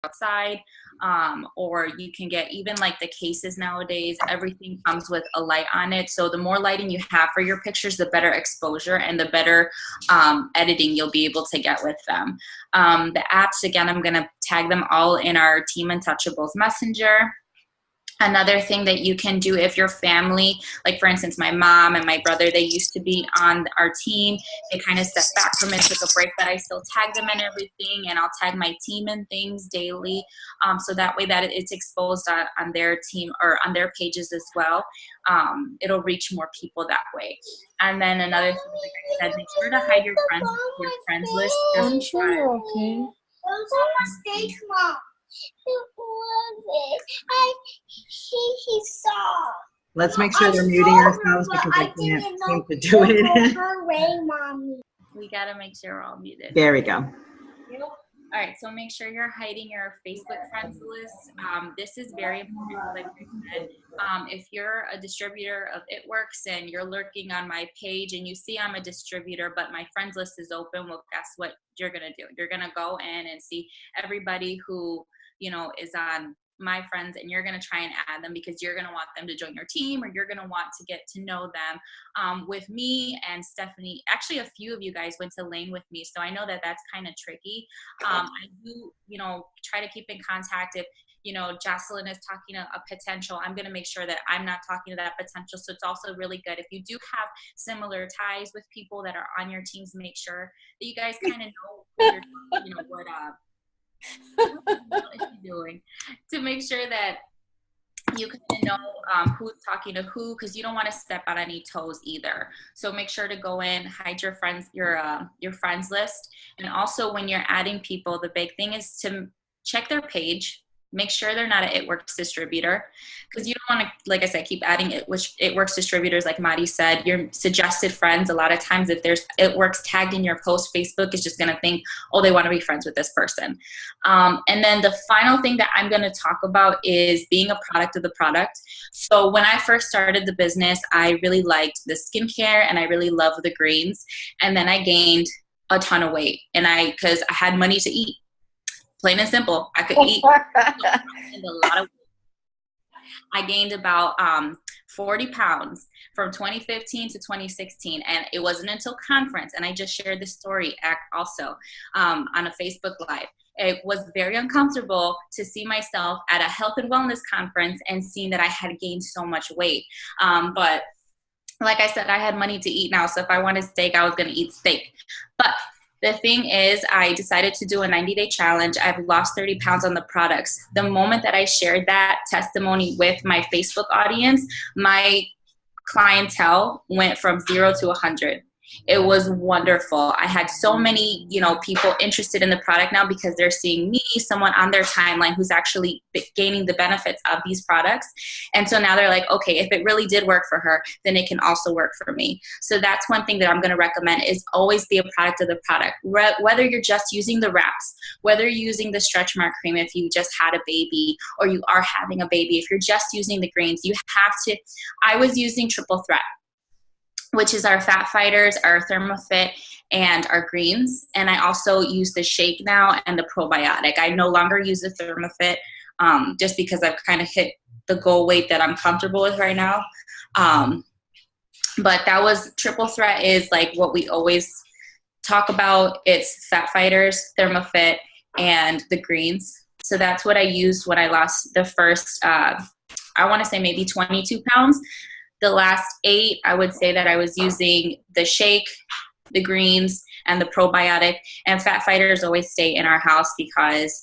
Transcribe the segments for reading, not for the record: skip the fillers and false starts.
outside, or you can get even like the cases nowadays, everything comes with a light on it. So the more lighting you have for your pictures, the better exposure and the better editing you'll be able to get with them. The apps, again, I'm gonna tag them all in our Team Untouchables Messenger. Another thing that you can do if your family, like for instance, my mom and my brother, they used to be on our team. They kind of stepped back from it, took a break, but I still tag them in everything, and I'll tag my team in things daily. So that way that it's exposed on their team or on their pages as well. It'll reach more people that way. And then another thing, like I said, make sure to hide your friends list. I'm sure you're okay. Those are mistakes, Mom. He saw. Let's make sure they're muting ourselves because I can't seem to do it. We gotta make sure we're all muted. There we go. All right, so make sure you're hiding your Facebook friends list. This is very important, like I said. If you're a distributor of It Works and you're lurking on my page and you see I'm a distributor, but my friends list is open, well, guess what you're gonna do? You're gonna go in and see everybody who, you know, is on my friends, and you're going to try and add them because you're going to want them to join your team, or you're going to want to get to know them. With me and Stephanie, actually a few of you guys went to Lane with me, so I know that that's kind of tricky. I do, you know, try to keep in contact. If, you know, Jocelyn is talking to a potential, I'm going to make sure that I'm not talking to that potential. So it's also really good if you do have similar ties with people that are on your teams, make sure that you guys kind of know who you're, you know, what is he doing, to make sure that you kind of know who's talking to who, because you don't want to step on any toes either. So make sure to go in, hide your friends, your friends list. And also when you're adding people, the big thing is to check their page. Make sure they're not an It Works distributor, because you don't want to, like I said, keep adding It Works distributors. Like Madi said, your suggested friends, a lot of times if there's It Works tagged in your post, Facebook is just going to think, oh, they want to be friends with this person. And then the final thing that I'm going to talk about is being a product of the product. So when I first started the business, I really liked the skincare and I really loved the greens. And then I gained a ton of weight, and because I had money to eat. Plain and simple, I could eat a lot of weight. I gained about 40 pounds from 2015 to 2016, and it wasn't until conference, and I just shared this story also on a Facebook Live. It was very uncomfortable to see myself at a health and wellness conference and seeing that I had gained so much weight. But like I said, I had money to eat now, so if I wanted steak, I was going to eat steak. But the thing is, I decided to do a 90-day challenge. I've lost 30 pounds on the products. The moment that I shared that testimony with my Facebook audience, my clientele went from 0 to 100. It was wonderful. I had so many, you know, people interested in the product now because they're seeing me, someone on their timeline who's actually gaining the benefits of these products. And so now they're like, okay, if it really did work for her, then it can also work for me. So that's one thing that I'm going to recommend, is always be a product of the product. Whether you're just using the wraps, whether you're using the stretch mark cream if you just had a baby or you are having a baby, if you're just using the greens, you have to. I was using Triple Threat, which is our fat fighters, our thermofit, and our greens. And I also use the shake now and the probiotic. I no longer use the thermofit just because I've kind of hit the goal weight that I'm comfortable with right now. But that was Triple Threat is like what we always talk about. It's fat fighters, thermofit, and the greens. So that's what I used when I lost the first, I want to say maybe 22 pounds. The last 8, I would say that I was using the shake, the greens, and the probiotic. And fat fighters always stay in our house because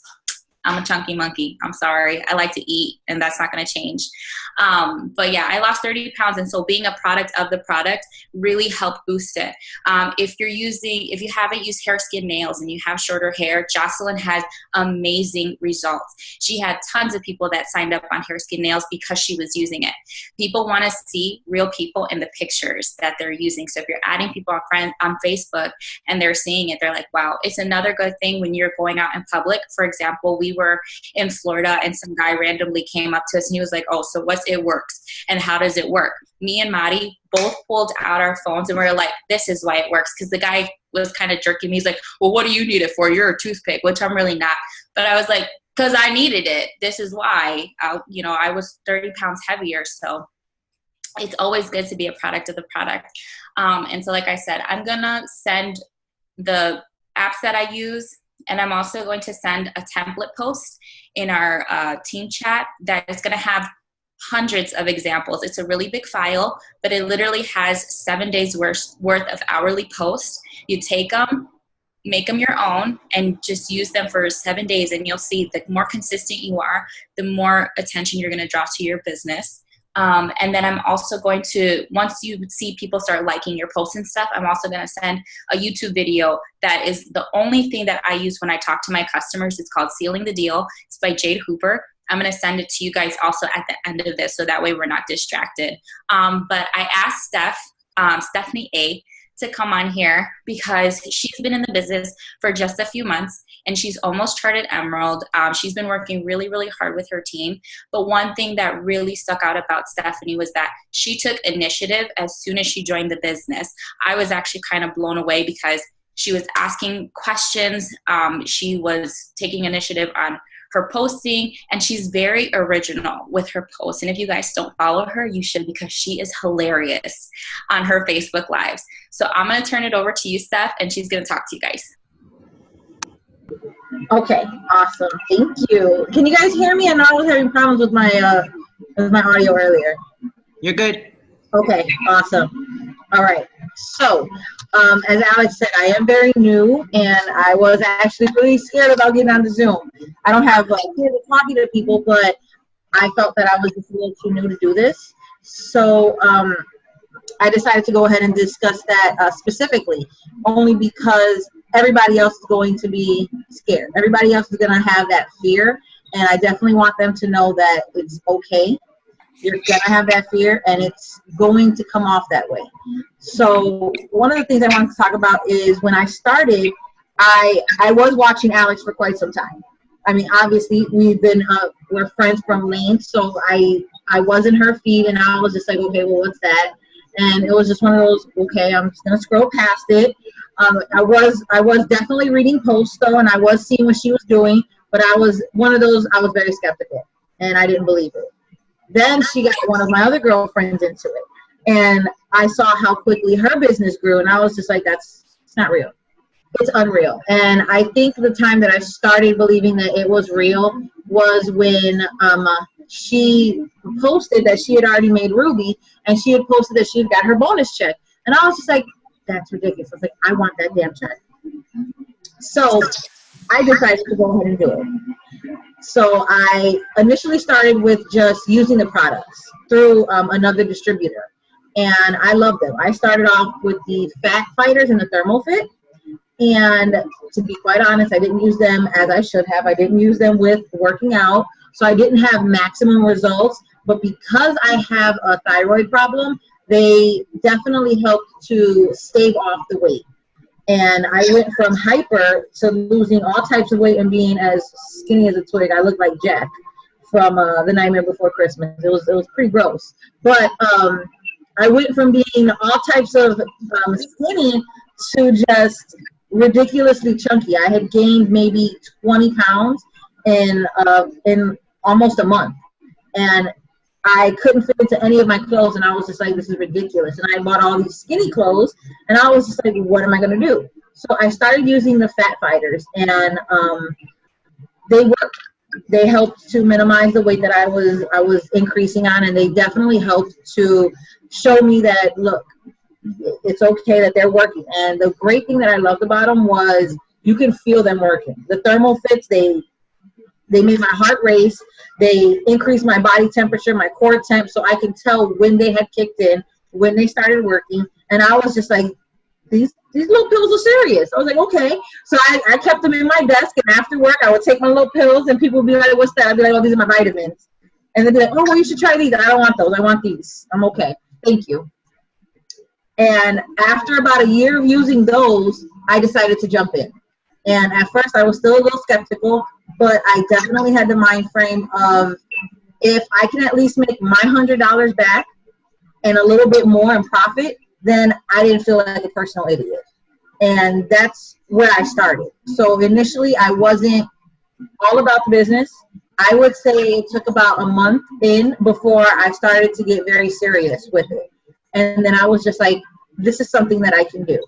I'm a chunky monkey. I'm sorry. I like to eat, and that's not going to change. But yeah, I lost 30 pounds. And so being a product of the product really helped boost it. If you haven't used hair, skin, nails, and you have shorter hair, Jocelyn has amazing results. She had tons of people that signed up on hair, skin, nails because she was using it. People want to see real people in the pictures that they're using. So if you're adding people on Facebook and they're seeing it, they're like, wow. It's another good thing when you're going out in public. For example, we were in Florida and some guy randomly came up to us and he was like, oh, so what's It Works and how does it work? Me and Madi both pulled out our phones and we were like, this is why it works. Because the guy was kind of jerking me. He's like, well, what do you need it for? You're a toothpick, which I'm really not. But I was like, because I needed it. This is why, I was 30 pounds heavier. So it's always good to be a product of the product. And so, like I said, I'm going to send the apps that I use, and I'm also going to send a template post in our team chat that is going to have hundreds of examples. It's a really big file, but it literally has 7 days worth of hourly posts. You take them, make them your own, and just use them for 7 days, and you'll see the more consistent you are, the more attention you're going to draw to your business. And then I'm also going to, once you see people start liking your posts and stuff, I'm also going to send a YouTube video that is the only thing that I use when I talk to my customers. It's called Sealing the Deal. It's by Jade Hooper. I'm going to send it to you guys also at the end of this, so that way we're not distracted. But I asked Stephanie A., to come on here because she's been in the business for just a few months, and she's almost charted Emerald. She's been working really, really hard with her team. But one thing that really stuck out about Stephanie was that she took initiative as soon as she joined the business. I was actually kind of blown away because she was asking questions. She was taking initiative on her posting, and she's very original with her posts. And if you guys don't follow her, you should, because she is hilarious on her Facebook Lives. So I'm going to turn it over to you, Steph, and she's going to talk to you guys. Okay, awesome. Thank you. Can you guys hear me? I know I was having problems with my audio earlier. You're good. Okay, awesome. All right. So, as Alex said, I am very new, and I was actually really scared about getting on the Zoom. I don't have fear of talking to people, but I felt that I was just a little too new to do this. So, I decided to go ahead and discuss that specifically, only because everybody else is going to be scared. Everybody else is going to have that fear, and I definitely want them to know that it's okay. You're going to have that fear, and it's going to come off that way. So one of the things I wanted to talk about is when I started, I was watching Alex for quite some time. I mean, obviously, we're friends from Lane, so I was in her feed, and I was just like, okay, well, what's that? And it was just one of those, okay, I'm just going to scroll past it. I was definitely reading posts, though, and I was seeing what she was doing, but I was one of those, I was very skeptical, and I didn't believe it. Then she got one of my other girlfriends into it, and I saw how quickly her business grew, and I was just like, it's not real. It's unreal. And I think the time that I started believing that it was real was when she posted that she had already made Ruby, and she had posted that she had got her bonus check. And I was just like, that's ridiculous. I was like, I want that damn check. So I decided to go ahead and do it. So I initially started with just using the products through another distributor, and I love them. I started off with the Fat Fighters and the Thermal Fit, and to be quite honest, I didn't use them as I should have. I didn't use them with working out, so I didn't have maximum results, but because I have a thyroid problem, they definitely helped to stave off the weight. And I went from hyper to losing all types of weight and being as skinny as a twig. I looked like Jack from The Nightmare Before Christmas. It was pretty gross. But I went from being all types of skinny to just ridiculously chunky. I had gained maybe 20 pounds in almost a month. And I couldn't fit into any of my clothes, and I was just like, this is ridiculous. And I bought all these skinny clothes, and I was just like, what am I going to do? So I started using the Fat Fighters, and they worked. They helped to minimize the weight that I was increasing on, and they definitely helped to show me that, look, it's okay that they're working. And the great thing that I loved about them was you can feel them working. The thermal fits, they made my heart race. They increased my body temperature, my core temp, so I can tell when they had kicked in, when they started working. And I was just like, these little pills are serious. I was like, okay. So I kept them in my desk, and after work, I would take my little pills, and people would be like, what's that? I'd be like, oh, these are my vitamins. And they'd be like, oh, well, you should try these. I don't want those. I want these. I'm okay. Thank you. And after about a year of using those, I decided to jump in. And at first, I was still a little skeptical, but I definitely had the mind frame of, if I can at least make my $100 back and a little bit more in profit, then I didn't feel like a personal idiot. And that's where I started. So initially, I wasn't all about the business. I would say it took about a month in before I started to get very serious with it. And then I was just like, this is something that I can do.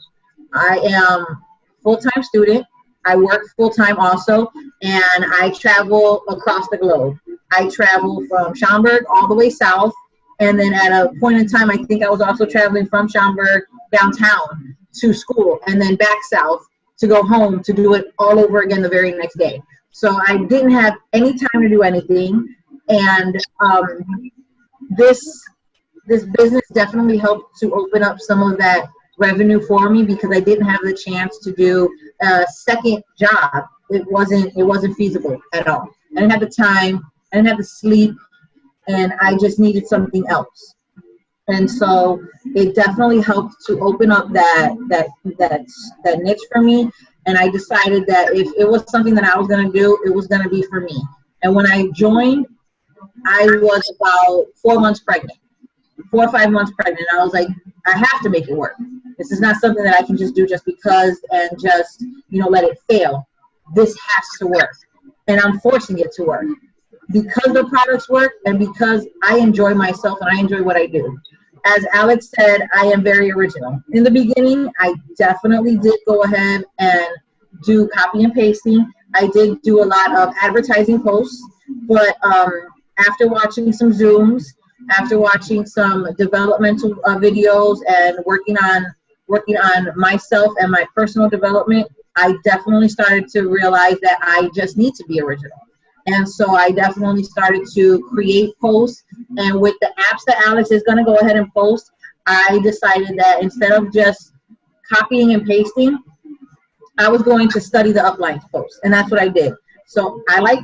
I am full-time student. I work full-time also, and I travel across the globe. I travel from Schaumburg all the way south, and then at a point in time, I think I was also traveling from Schaumburg downtown to school, and then back south to go home to do it all over again the very next day. So I didn't have any time to do anything, and this business definitely helped to open up some of that revenue for me because I didn't have the chance to do a second job. It wasn't feasible at all. I didn't have the time. I didn't have the sleep, and I just needed something else. And so it definitely helped to open up that niche for me. And I decided that if it was something that I was going to do, it was going to be for me. And when I joined, I was about 4 months pregnant, 4 or 5 months pregnant. I was like, I have to make it work. This is not something that I can just do just because and just, let it fail. This has to work. And I'm forcing it to work because the products work and because I enjoy myself and I enjoy what I do. As Alex said, I am very original. In the beginning, I definitely did go ahead and do copy and pasting. I did do a lot of advertising posts, but after watching some Zooms, after watching some developmental videos and working on myself and my personal development, I definitely started to realize that I just need to be original. And so I definitely started to create posts. And with the apps that Alex is going to go ahead and post, I decided that instead of just copying and pasting, I was going to study the upline posts. And that's what I did. So I like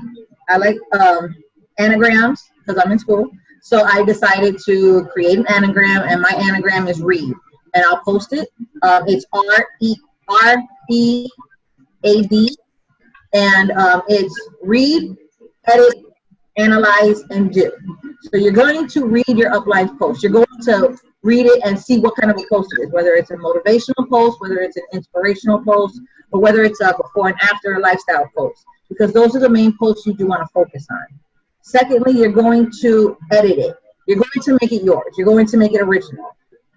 anagrams because I'm in school. So I decided to create an anagram, and my anagram is read. And I'll post it. It's READ. And it's read, edit, analyze, and do. So you're going to read your upline post. You're going to read it and see what kind of a post it is, whether it's a motivational post, whether it's an inspirational post, or whether it's a before and after lifestyle post, because those are the main posts you do want to focus on. Secondly, you're going to edit it. You're going to make it yours. You're going to make it original.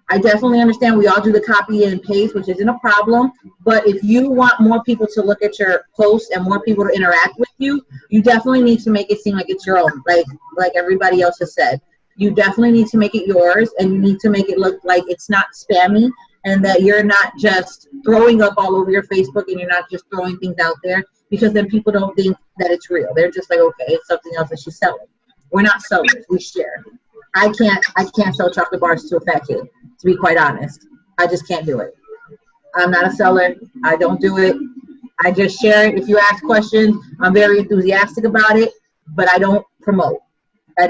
I definitely understand we all do the copy and paste, which isn't a problem. But if you want more people to look at your posts and more people to interact with you, you definitely need to make it seem like it's your own, like everybody else has said. You definitely need to make it yours, and you need to make it look like it's not spammy and that you're not just throwing up all over your Facebook and you're not just throwing things out there, because then people don't think that it's real. They're just like, okay, it's something else that she's selling. We're not sellers. We share. I can't sell chocolate bars to a fat kid, to be quite honest. I just can't do it. I'm not a seller. I don't do it. I just share it. If you ask questions, I'm very enthusiastic about it, but I don't promote. I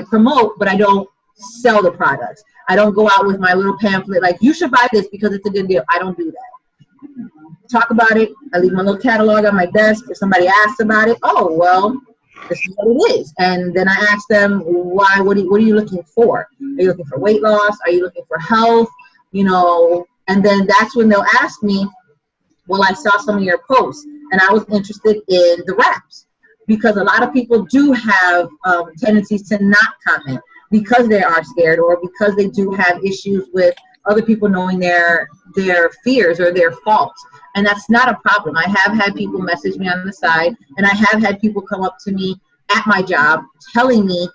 promote, but I don't sell the products. I don't go out with my little pamphlet like, you should buy this because it's a good deal. I don't do that. Talk about it. I leave my little catalog on my desk. If somebody asks about it, oh, well, this is what it is. And then I ask them, why? What are you looking for? Are you looking for weight loss? Are you looking for health? And then that's when they'll ask me, well, I saw some of your posts and I was interested in the wraps, because a lot of people do have tendencies to not comment because they are scared or because they do have issues with other people knowing their fears or their faults. And that's not a problem. I have had people message me on the side, and I have had people come up to me at my job telling me,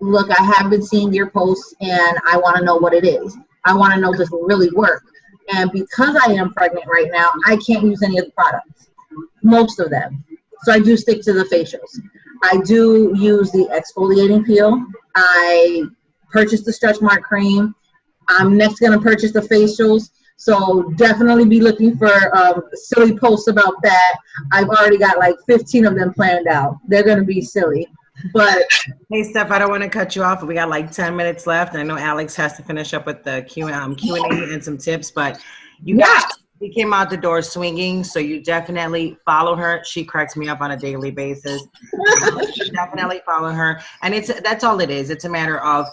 look, I have been seeing your posts and I want to know what it is. I want to know, does it really work? And because I am pregnant right now, I can't use any of the products, most of them. So I do stick to the facials. I do use the exfoliating peel. I purchased the stretch mark cream. I'm next going to purchase the facials. So definitely be looking for silly posts about that. I've already got like 15 of them planned out. They're going to be silly. But hey, Steph, I don't want to cut you off. We got like 10 minutes left. I know Alex has to finish up with the Q&A and some tips, but you guys, she came out the door swinging, so you definitely follow her. She cracks me up on a daily basis. Definitely follow her. And that's all it is. It's a matter of,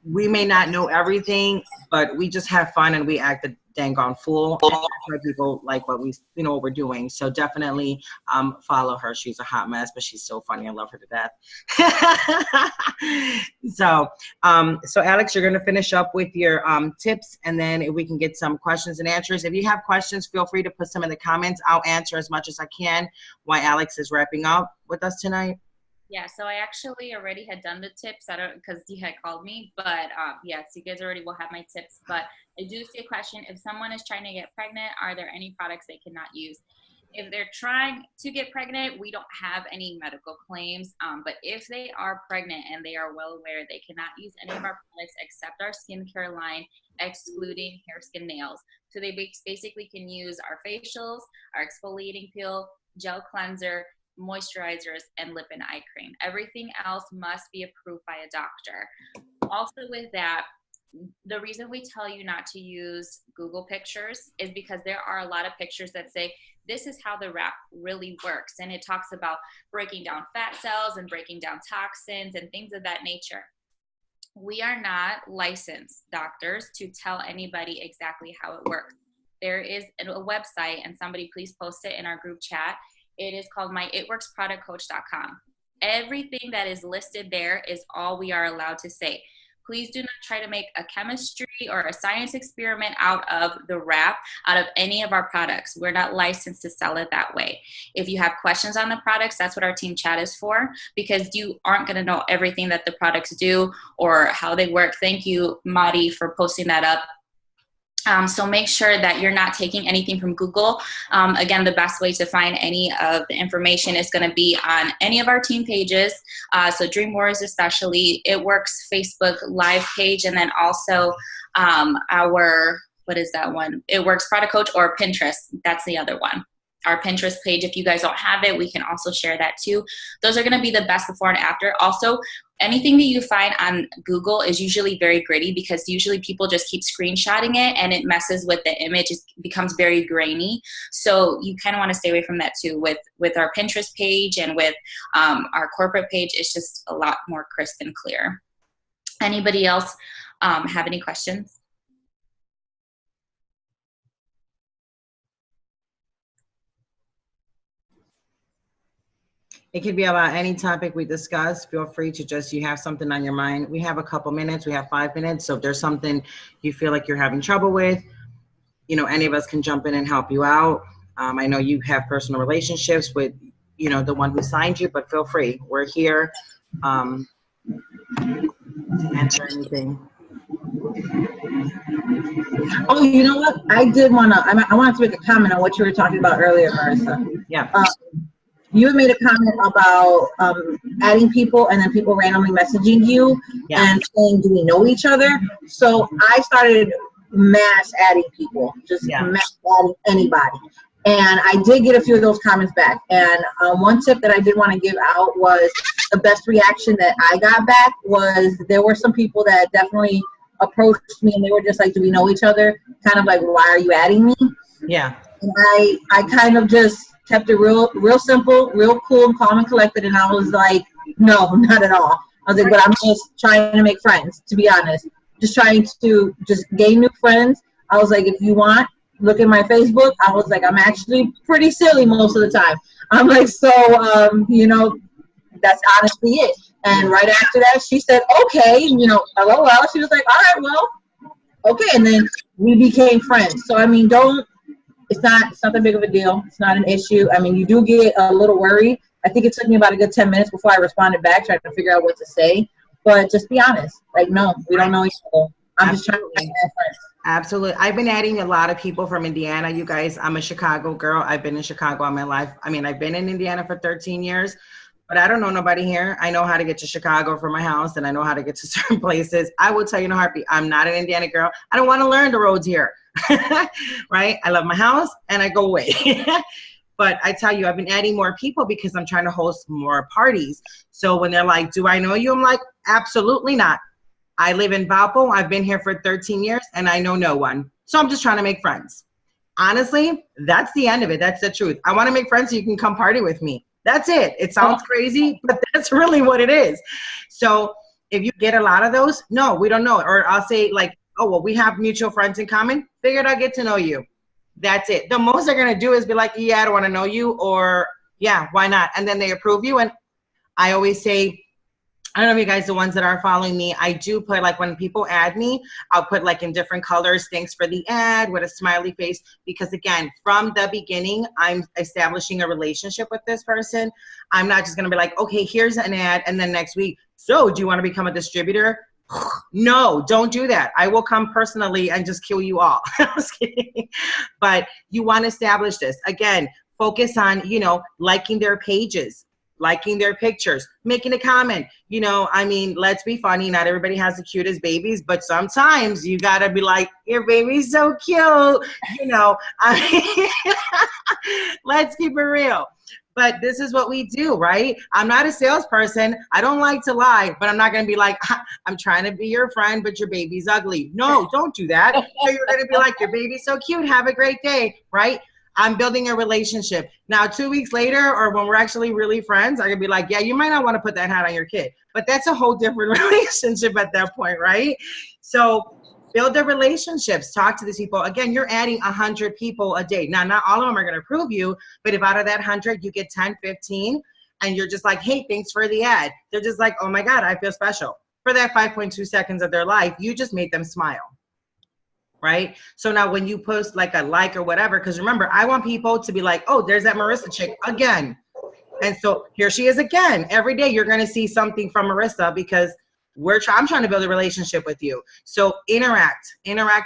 we may not know everything, but we just have fun and we act a dang on fool. And that's why people like what what we're doing. So definitely follow her. She's a hot mess, but she's so funny. I love her to death. So Alex, you're gonna finish up with your tips, and then if we can get some questions and answers. If you have questions, feel free to put some in the comments. I'll answer as much as I can while Alex is wrapping up with us tonight. Yeah, so I actually already had done the tips. I don't, because you had called me, but yes, you guys already will have my tips. But I do see a question: if someone is trying to get pregnant, are there any products they cannot use? If they're trying to get pregnant, we don't have any medical claims. But if they are pregnant and they are well aware, they cannot use any of our products except our skincare line, excluding hair, skin, nails. So they basically can use our facials, our exfoliating peel, gel cleanser, moisturizers, and lip and eye cream. Everything else must be approved by a doctor. Also with that, the reason we tell you not to use Google pictures is because there are a lot of pictures that say this is how the wrap really works, and it talks about breaking down fat cells and breaking down toxins and things of that nature. We are not licensed doctors to tell anybody exactly how it works. There is a website, and somebody please post it in our group chat. It is called myitworksproductcoach.com. Everything that is listed there is all we are allowed to say. Please do not try to make a chemistry or a science experiment out of the wrap, out of any of our products. We're not licensed to sell it that way. If you have questions on the products, that's what our team chat is for, because you aren't going to know everything that the products do or how they work. Thank you, Madi, for posting that up. So make sure that you're not taking anything from Google. Again, the best way to find any of the information is going to be on any of our team pages. So Dream Wars especially, It Works Facebook live page, and then also our, what is that one? It Works Product Coach, or Pinterest. That's the other one. Our Pinterest page. If you guys don't have it, we can also share that too. Those are going to be the best before and after. Also, anything that you find on Google is usually very gritty, because usually people just keep screenshotting it and it messes with the image. It becomes very grainy. So you kind of want to stay away from that too. With our Pinterest page and with our corporate page, it's just a lot more crisp and clear. Anybody else have any questions? It could be about any topic we discuss. Feel free to you have something on your mind. We have a couple minutes. We have 5 minutes. So if there's something you feel like you're having trouble with, any of us can jump in and help you out. I know you have personal relationships with, the one who signed you, but feel free. We're here to answer anything. Oh, you know what? I wanted to make a comment on what you were talking about earlier, Marissa. Yeah. You had made a comment about adding people and then people randomly messaging you and saying, do we know each other? So I started mass adding people, just mass adding anybody. And I did get a few of those comments back. And one tip that I did want to give out was the best reaction that I got back was there were some people that definitely approached me and they were just like, do we know each other? Kind of like, why are you adding me? Yeah. And I kind of just kept it real simple, real cool and calm and collected. And I was like, no, not at all. I was like, but I'm just trying to make friends, to be honest. Just trying to just gain new friends. I was like, if you want, look at my Facebook. I was like, I'm actually pretty silly most of the time. I'm like, so, that's honestly it. And right after that, she said, okay, LOL. She was like, all right, well, okay. And then we became friends. So, I mean, it's not that big of a deal. It's not an issue. I mean, you do get a little worried. I think it took me about a good 10 minutes before I responded back, trying to figure out what to say. But just be honest. Like, no, we don't know each other. I'm just trying to make friends. Absolutely. I've been adding a lot of people from Indiana. You guys, I'm a Chicago girl. I've been in Chicago all my life. I mean, I've been in Indiana for 13 years, but I don't know nobody here. I know how to get to Chicago from my house, and I know how to get to certain places. I will tell you in a heartbeat, I'm not an Indiana girl. I don't want to learn the roads here. Right? I love my house and I go away. But I tell you, I've been adding more people because I'm trying to host more parties. So when they're like, do I know you? I'm like, absolutely not. I live in Valpo. I've been here for 13 years and I know no one. So I'm just trying to make friends. Honestly, that's the end of it. That's the truth. I want to make friends so you can come party with me. That's it. It sounds crazy, but that's really what it is. So If you get a lot of those, no, we don't know. Or I'll say like, oh, well, we have mutual friends in common. Figured I'll get to know you. That's it. The most they're going to do is be like, yeah, I don't want to know you, or yeah, why not? And then they approve you. And I always say, I don't know if you guys, the ones that are following me, I do put like when people add me, I'll put like in different colors, thanks for the ad with a smiley face. Because again, from the beginning, I'm establishing a relationship with this person. I'm not just going to be like, okay, here's an ad. And then next week, so do you want to become a distributor? No, don't do that. I will come personally and just kill you all. I'm just kidding. But you want to establish this. Again, focus on, you know, liking their pages, liking their pictures, making a comment. You know, I mean, let's be funny. Not everybody has the cutest babies, but sometimes you got to be like, your baby's so cute. You know, I mean, let's keep it real. But this is what we do, right? I'm not a salesperson. I don't like to lie, but I'm not going to be like, I'm trying to be your friend, but your baby's ugly. No, don't do that. So you're going to be like, your baby's so cute. Have a great day, right? I'm building a relationship. Now, 2 weeks later, or when we're actually really friends, I can be like, yeah, you might not want to put that hat on your kid. But that's a whole different relationship at that point, right? So build the relationships. Talk to these people. Again, you're adding 100 people a day. Now, not all of them are going to approve you, but if out of that 100, you get 10, 15, and you're just like, hey, thanks for the ad. They're just like, oh my God, I feel special. For that 5.2 seconds of their life, you just made them smile. Right? So now when you post like a like or whatever, because remember, I want people to be like, oh, there's that Marissa chick again. And so here she is again. Every day you're going to see something from Marissa because I'm trying to build a relationship with you. So interact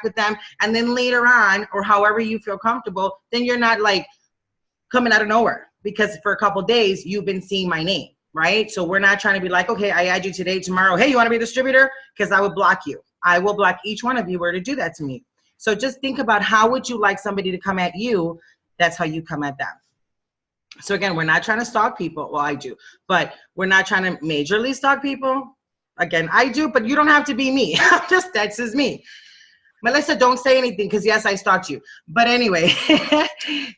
with them. And then later on, or however you feel comfortable, then you're not like coming out of nowhere because for a couple days you've been seeing my name, right? So we're not trying to be like, okay, I add you today, tomorrow. Hey, you want to be a distributor? Because I would block you. I will block each one of you were to do that to me. So just think about how would you like somebody to come at you? That's how you come at them. So again, we're not trying to stalk people. Well, I do, but we're not trying to majorly stalk people. Again, I do, but you don't have to be me. That's just me. Melissa, don't say anything because yes, I stalked you. But anyway,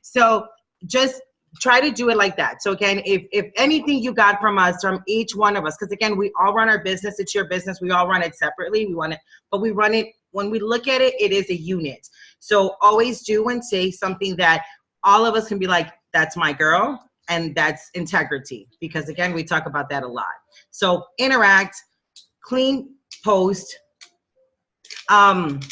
so just try to do it like that. So again, if anything you got from us, from each one of us, because again, we all run our business. It's your business. We all run it separately. We want it, but we run it, when we look at it, it is a unit. So always do and say something that all of us can be like, that's my girl. And that's integrity. Because again, we talk about that a lot. So interact, clean post, and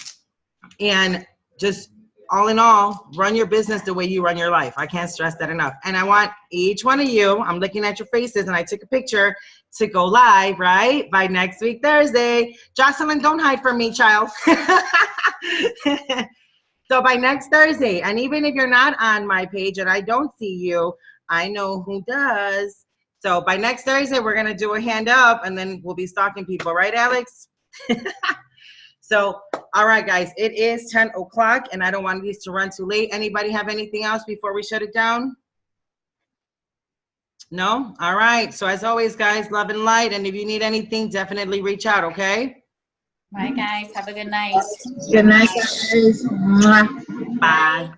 just all in all, run your business the way you run your life. I can't stress that enough. And I want each one of you, I'm looking at your faces and I took a picture, to go live, right? By next week, Thursday. Jocelyn, don't hide from me, child. So by next Thursday, and even if you're not on my page and I don't see you, I know who does. So by next Thursday, we're going to do a hand up and then we'll be stalking people. Right, Alex? So, all right, guys, it is 10 o'clock and I don't want these to run too late. Anybody have anything else before we shut it down? No? All right. So as always, guys, love and light. And if you need anything, definitely reach out, okay? Bye, guys. Have a good night. Good night, guys. Mwah. Bye.